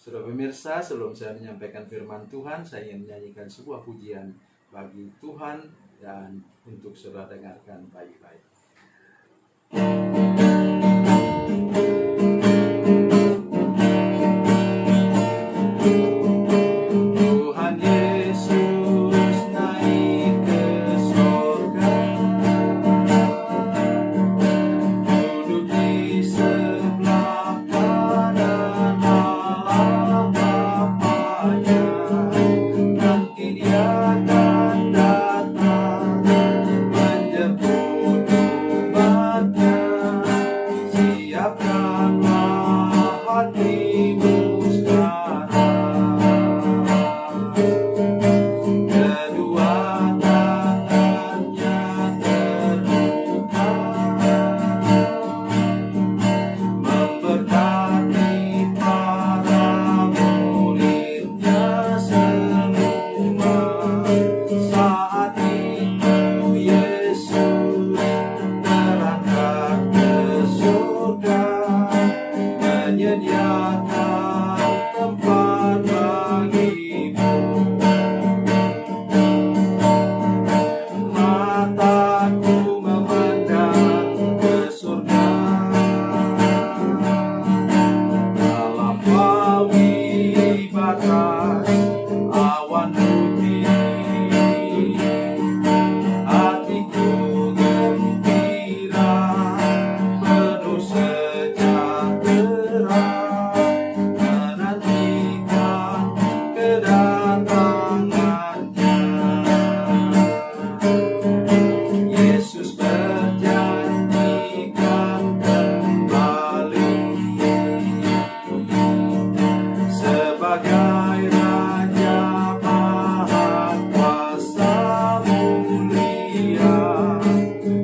Saudara pemirsa, sebelum saya menyampaikan firman Tuhan, saya ingin menyanyikan sebuah pujian bagi Tuhan dan untuk saudara dengarkan baik-baik. Tuhan Yesus naik ke sorga, duduk di sebelah kanan Allah Bapanya. Nanti Dia akan datang menjemput umatnya. Siapkanlah hatimu sekarang. Kedua tangannya terbuka, memberkati para muridnya semua. Saat itu Yesus berangkat ke surga, menyediakan tempat bagimu. Mataku memandang ke surga, melampaui batas awan putih. Hatiku gembira, penuh sejahtera, menantikan kedatangannya. Yesus berjanjikan kembali sebagai Raja Maha Kuasa mulia.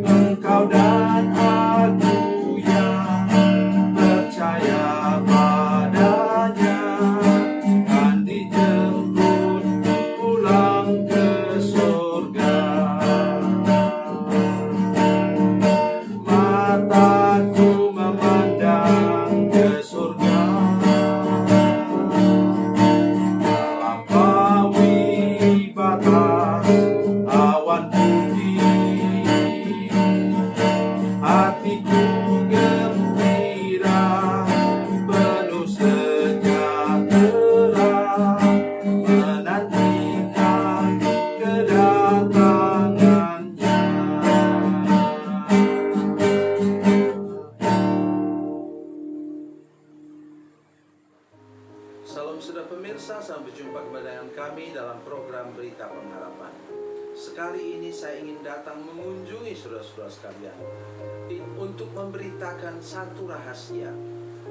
Engkau dan aku yang percaya padanya akan dijemput pulang ke surga. Mataku memandang ke surga, melampaui batas awan putih. Hatiku gembira, penuh sejahtera, menantikan kedatangannya. Salam saudara pemirsa, sampai jumpa kembali dengan kami dalam program Berita Pengharapan. Sekali ini saya ingin datang mengunjungi saudara-saudara sekalian untuk memberitakan satu rahasia,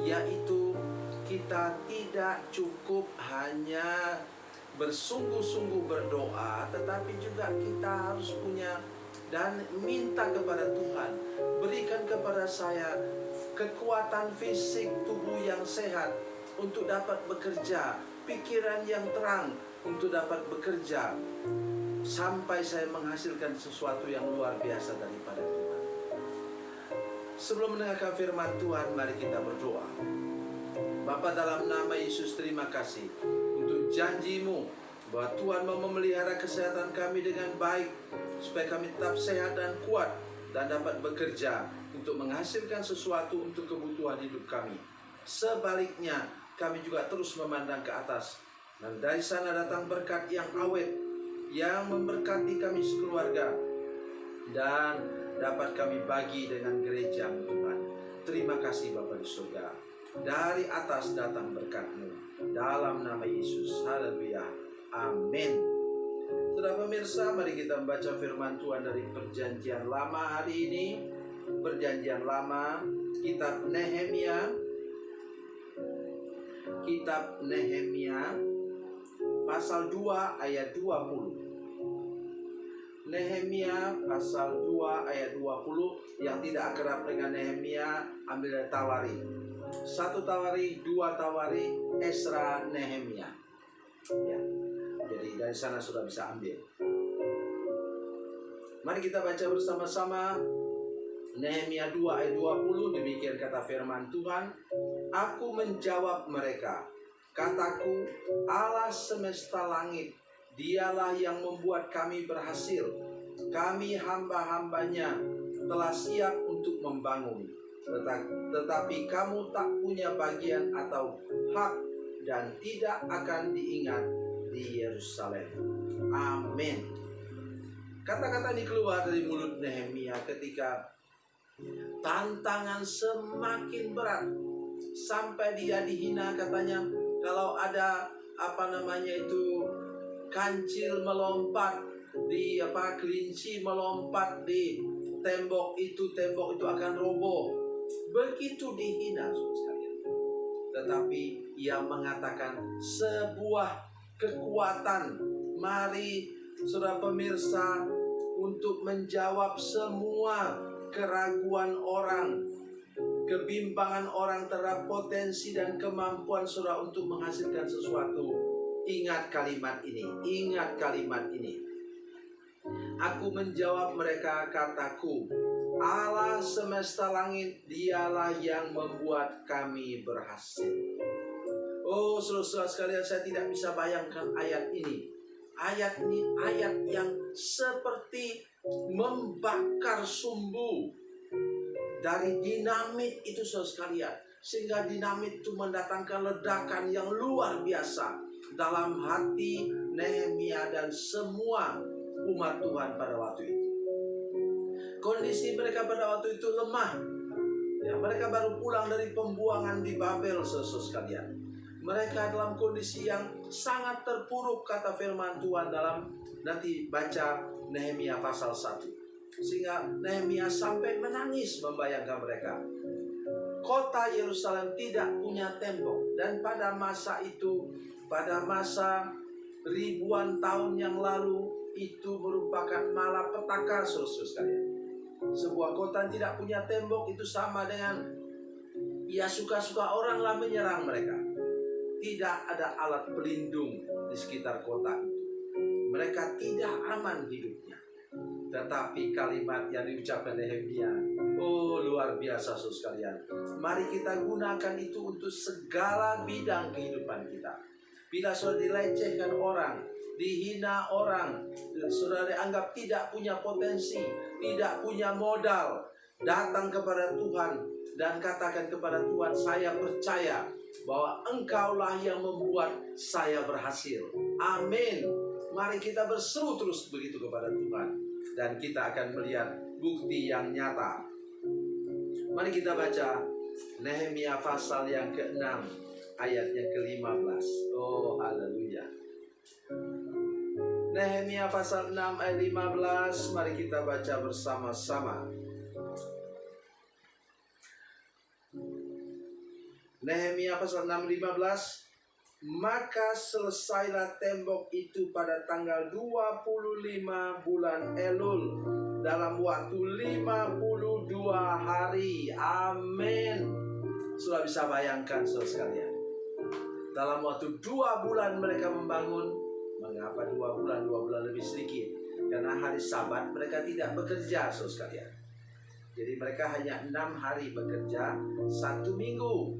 yaitu kita tidak cukup hanya bersungguh-sungguh berdoa, tetapi juga kita harus punya dan minta kepada Tuhan, berikan kepada saya kekuatan fisik tubuh yang sehat untuk dapat bekerja, pikiran yang terang untuk dapat bekerja, sampai saya menghasilkan sesuatu yang luar biasa daripada Tuhan. Sebelum mendengarkan firman Tuhan, mari kita berdoa. Bapa, dalam nama Yesus, terima kasih untuk janji-Mu bahwa Tuhan mau memelihara kesehatan kami dengan baik, supaya kami tetap sehat dan kuat dan dapat bekerja untuk menghasilkan sesuatu untuk kebutuhan hidup kami. Sebaliknya, kami juga terus memandang ke atas, dan dari sana datang berkat yang awet, yang memberkati kami sekeluarga, dan dapat kami bagi dengan gereja Tuhan. Terima kasih Bapa di surga. Dari atas datang berkat-Mu, dalam nama Yesus. Haleluya. Amin. Saudara pemirsa, mari kita membaca firman Tuhan dari Perjanjian Lama hari ini. Perjanjian Lama, kitab Nehemia. Kitab Nehemia pasal 2 ayat 20. Nehemia pasal 2 ayat 20. Yang tidak akrab dengan Nehemia, ambil dari Tawari. 1 Tawari, 2 Tawari, Esra, Nehemia. Ya. Jadi dari sana sudah bisa ambil. Mari kita baca bersama-sama Nehemia 2 ayat 20. Demikian kata firman Tuhan. Aku menjawab mereka, Kataku, Allah semesta langit, dialah yang membuat kami berhasil. Kami hamba-hambanya telah siap untuk membangun. Tetapi kamu tak punya bagian atau hak dan tidak akan diingat di Yerusalem. Amin. Kata-kata ini keluar dari mulut Nehemia ketika tantangan semakin berat sampai dia dihina. Katanya kalau ada kancil melompat di kelinci melompat di tembok itu akan roboh. Begitu dihina, saudara sekalian. Tetapi ia mengatakan sebuah kekuatan. Mari saudara pemirsa, untuk menjawab semua keraguan orang, kebimbangan orang terhadap potensi dan kemampuan saudara untuk menghasilkan sesuatu. Ingat kalimat ini, ingat kalimat ini. Aku menjawab mereka, kataku, Allah semesta langit, dialah yang membuat kami berhasil. Oh, saudara-saudara sekalian, saya tidak bisa bayangkan ayat ini. Ayat ini ayat yang seperti membakar sumbu dari dinamit itu, saudara sekalian. Sehingga dinamit itu mendatangkan ledakan yang luar biasa dalam hati Nehemia dan semua umat Tuhan pada waktu itu. Kondisi mereka pada waktu itu lemah. Ya, mereka baru pulang dari pembuangan di Babel, saudara sekalian. Mereka dalam kondisi yang sangat terpuruk, kata firman Tuhan dalam nanti baca Nehemia pasal 1. Sehingga Nehemia sampai menangis membayangkan mereka. Kota Yerusalem tidak punya tembok. Dan pada masa itu, pada masa ribuan tahun yang lalu, itu merupakan malapetaka, saudara sekalian. Sebuah kota yang tidak punya tembok itu sama dengan ya suka-suka oranglah menyerang mereka. Tidak ada alat pelindung di sekitar kota itu. Mereka tidak aman hidupnya. Tetapi kalimat yang diucapkan Nehemia, oh luar biasa, saudara sekalian. Mari kita gunakan itu untuk segala bidang kehidupan kita. Bila saudara dilecehkan orang, dihina orang, saudara dianggap tidak punya potensi, tidak punya modal, datang kepada Tuhan dan katakan kepada Tuhan, saya percaya bahwa Engkaulah yang membuat saya berhasil. Amin. Mari kita berseru terus begitu kepada Tuhan, dan kita akan melihat bukti yang nyata. Mari kita baca Nehemia pasal yang ke-6 ayatnya ke-15. Oh haleluya. Nehemia pasal 6 ayat 15. Mari kita baca bersama-sama. Nehemia pasal 6:15. Maka selesailah tembok itu pada tanggal 25 bulan Elul, dalam waktu 52 hari. Amin. Sudah bisa bayangkan, saudara sekalian. Dalam waktu 2 bulan mereka membangun. Mengapa 2 bulan? 2 bulan lebih sedikit. Karena hari Sabat mereka tidak bekerja, saudara sekalian. Jadi mereka hanya 6 hari bekerja, 1 minggu.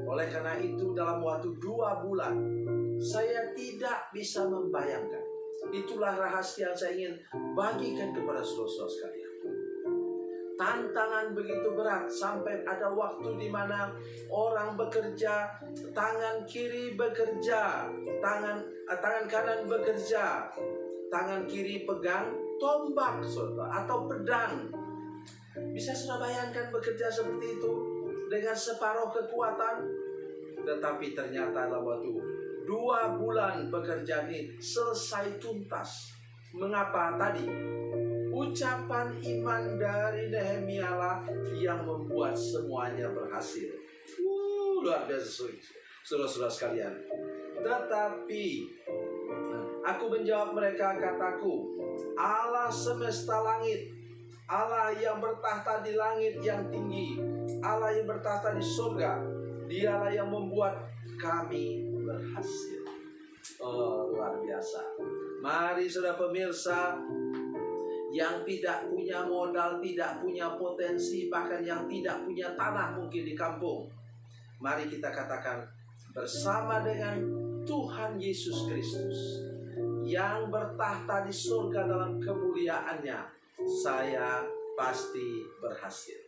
Oleh karena itu dalam waktu 2 bulan, saya tidak bisa membayangkan. Itulah rahasia yang saya ingin bagikan kepada saudara-saudara sekalian. Tantangan begitu berat sampai ada waktu di mana orang bekerja, tangan kiri bekerja, tangan kanan bekerja, tangan kiri pegang tombak, saudara, atau pedang. Bisa saudara bayangkan bekerja seperti itu dengan separuh kekuatan? Tetapi ternyata dalam waktu 2 bulan bekerja ini selesai tuntas. Mengapa tadi? Ucapan iman dari Nehemia lah yang membuat semuanya berhasil. Luar biasa, saudara-saudara sekalian. Tetapi aku menjawab mereka, kataku, Allah semesta langit, Allah yang bertahta di langit yang tinggi, Allah yang bertahta di surga, Dialah yang membuat kami berhasil. Oh, luar biasa. Mari saudara pemirsa, yang tidak punya modal, tidak punya potensi, bahkan yang tidak punya tanah mungkin di kampung, mari kita katakan, bersama dengan Tuhan Yesus Kristus yang bertahta di surga dalam kemuliaannya, saya pasti berhasil.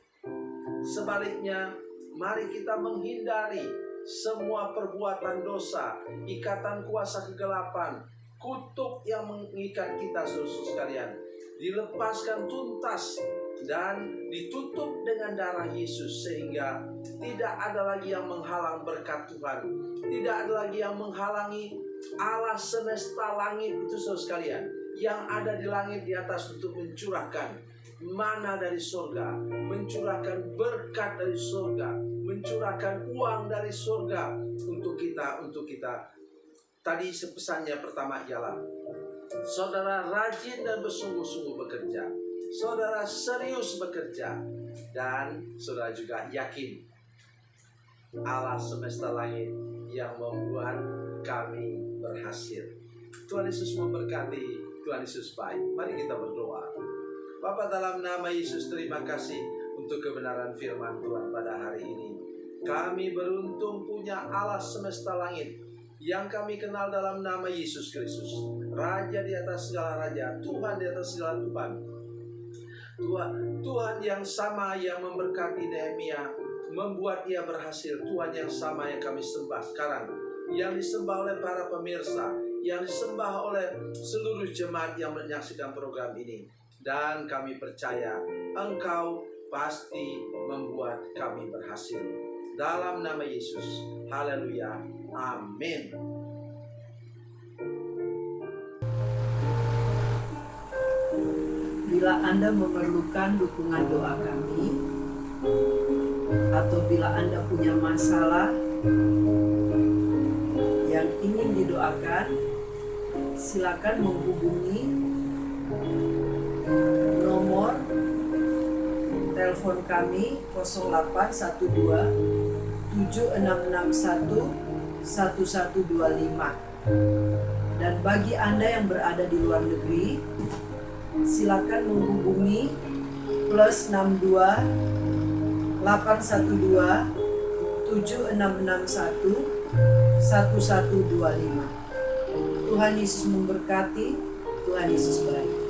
Sebaliknya, mari kita menghindari semua perbuatan dosa, ikatan kuasa kegelapan, kutuk yang mengikat kita, saudara sekalian, dilepaskan tuntas dan ditutup dengan darah Yesus, sehingga tidak ada lagi yang menghalang berkat Tuhan, tidak ada lagi yang menghalangi Allah semesta langit itu, saudara sekalian, yang ada di langit di atas untuk mencurahkan mana dari surga, mencurahkan berkat dari surga, mencurahkan uang dari surga untuk kita. Tadi pesannya pertama ialah saudara rajin dan bersungguh-sungguh bekerja, saudara serius bekerja, dan saudara juga yakin Allah semesta langit yang membuat kami berhasil. Tuhan Yesus memberkati, Tuhan Yesus baik. Mari kita berdoa. Bapa, dalam nama Yesus, terima kasih untuk kebenaran firman Tuhan pada hari ini. Kami beruntung punya Allah semesta langit yang kami kenal dalam nama Yesus Kristus, Raja di atas segala raja, Tuhan di atas segala Tuhan. Tuhan yang sama yang memberkati Nehemia, membuat ia berhasil. Tuhan yang sama yang kami sembah sekarang, yang disembah oleh para pemirsa, yang disembah oleh seluruh jemaat yang menyaksikan program ini. Dan kami percaya Engkau pasti membuat kami berhasil. Dalam nama Yesus, haleluya, amin. Bila Anda memerlukan dukungan doa kami, atau bila Anda punya masalah yang ingin didoakan, silakan menghubungi nomor telepon kami 0812 7661 1125. Dan bagi Anda yang berada di luar negeri, silakan menghubungi +62 812 7661 1125. Tuhan Yesus memberkati, Tuhan Yesus baik.